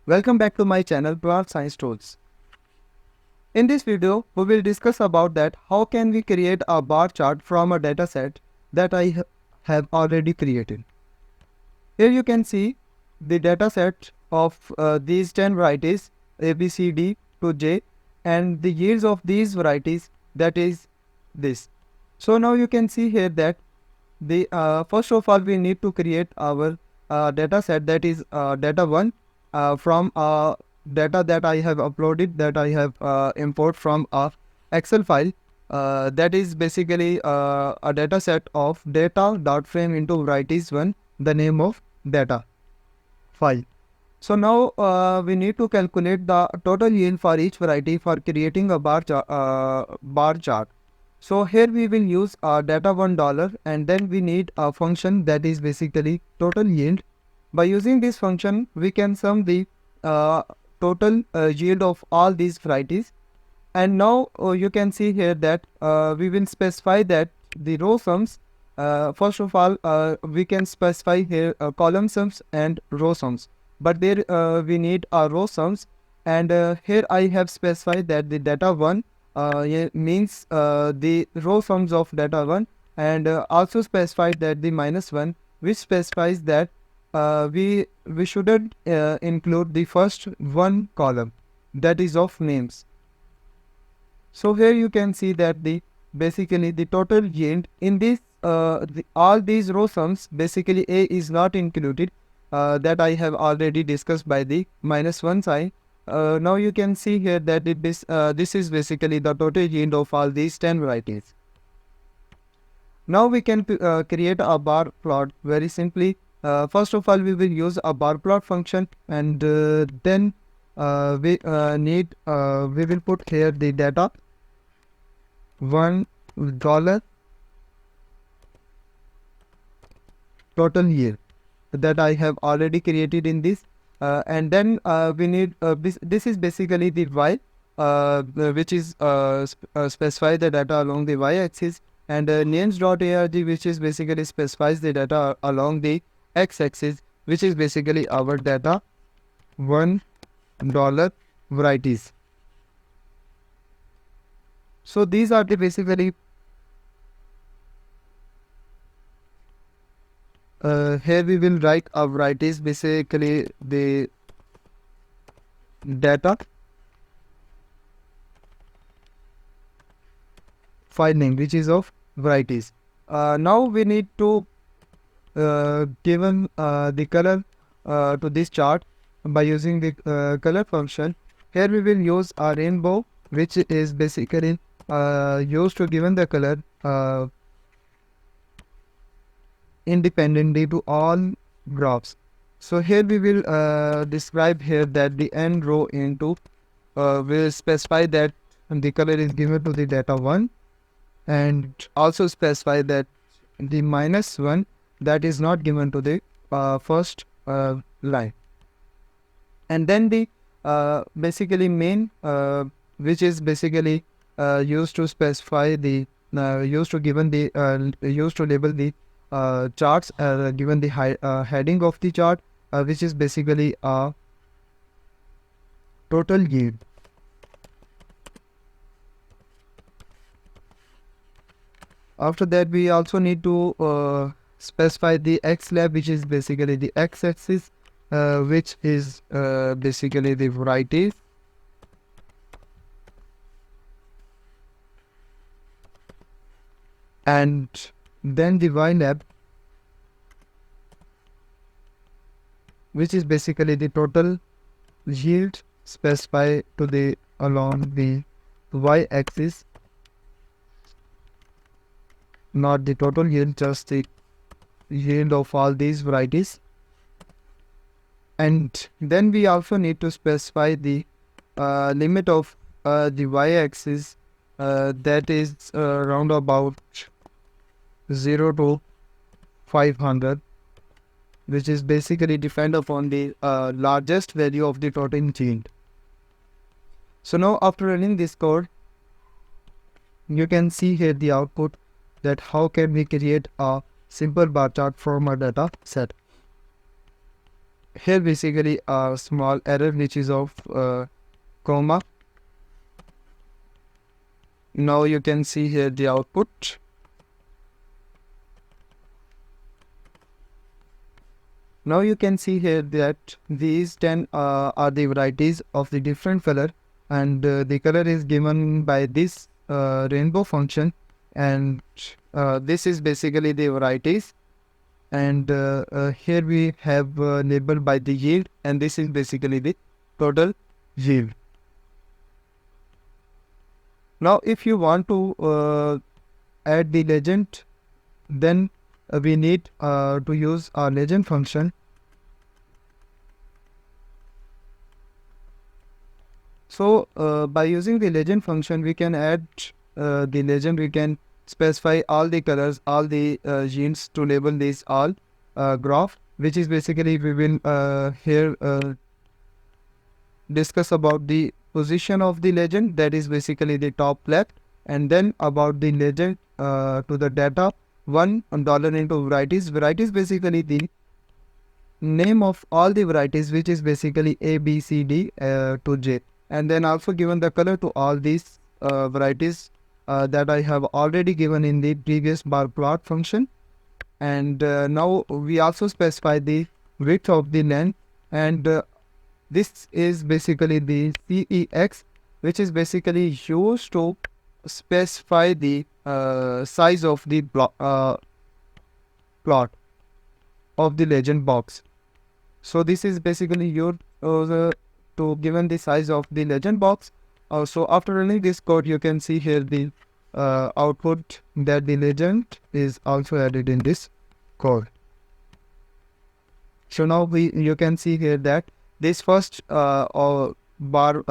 Welcome back to my channel Plant Science Tools. In this video, we will discuss about that how can we create a bar chart from a dataset that I have already created. Here you can see the dataset of these 10 varieties A, B, C, D to J and the yields of these varieties, that is this. So now you can see here that the first of all we need to create our dataset, that is data 1 from data that I have uploaded, that I have import from a Excel file, that is basically a data set of data.frame into varieties 1, the name of data file. So now we need to calculate the total yield for each variety for creating a bar chart. So here we will use data $1 and then we need a function that is basically total yield. By using this function, we can sum the total yield of all these varieties. And now you can see here that we will specify that the row sums, first of all, we can specify here column sums and row sums. But there we need row sums, and here I have specified that the data 1 means the row sums of data 1, and also specified that the -1, which specifies that we shouldn't include the first one column, that is of names. So here you can see that the basically the total yield in this all these row sums, basically A is not included, that I have already discussed by the -1 sign. Now you can see here that this is basically the total yield of all these 10 varieties. Now we can create a bar plot very simply. First of all, we will use a bar plot function, and then we will put here the data $1 total yield that I have already created in this, and then we need this is basically the y, which is specify the data along the y-axis, and names.arg, which is basically specifies the data along the x-axis, which is basically our data $1 varieties. So these are the basically here we will write our varieties, basically the data file name, which is of varieties. Now we need to given the color to this chart by using the color function. Here we will use a rainbow, which is basically used to given the color independently to all graphs. So here we will describe here that the end row into will specify that the color is given to the data 1, and also specify that the -1 that is not given to the first line. And then the basically main, which is basically used to specify the used to given the used to label the charts, given the heading of the chart, which is basically a total yield. After that, we also need to specify the x lab, which is basically the x-axis, which is basically the varieties, and then the y lab, which is basically the total yield specified to the along the y-axis, not the total yield, just the yield of all these varieties. And then we also need to specify the limit of the y-axis, that is around about 0 to 500, which is basically depend upon the largest value of the total yield. So now after running this code, you can see here the output, that how can we create a simple bar chart from a data set. here basically a small error which is of comma. Now you can see here the output. Now you can see here that these 10 are the varieties of the different color, and the color is given by this rainbow function, and this is basically the varieties. And here we have labeled by the yield, and this is basically the total yield. Now if you want to add the legend, then we need to use our legend function. So by using the legend function, we can add the legend. We can specify all the colors, all the genes to label this all graph, which is basically we will here discuss about the position of the legend, that is basically the top left, and then about the legend to the data $1 into varieties. Varieties basically the name of all the varieties, which is basically A, B, C, D to J, and then also given the color to all these varieties that I have already given in the previous bar plot function. And now we also specify the width of the length, and this is basically the CEX, which is basically used to specify the size of the plot of the legend box. So this is basically your to given the size of the legend box. So after running this code, you can see here the output that the legend is also added in this code. So now you can see here that this first bar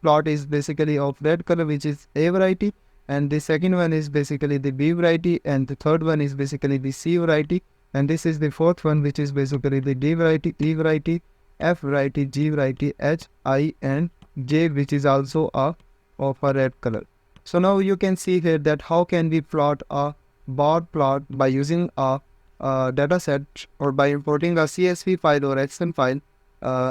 plot is basically of red color, which is A variety, and the second one is basically the B variety, and the third one is basically the C variety, and this is the fourth one, which is basically the D variety, E variety, F variety, G variety, H, I, and J, which is also of a red color. So now you can see here that how can we plot a bar plot by using a dataset, or by importing a CSV file or XML file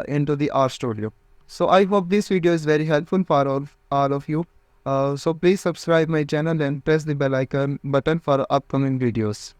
into the RStudio. So I hope this video is very helpful for all of you. So please subscribe my channel and press the bell icon button for upcoming videos.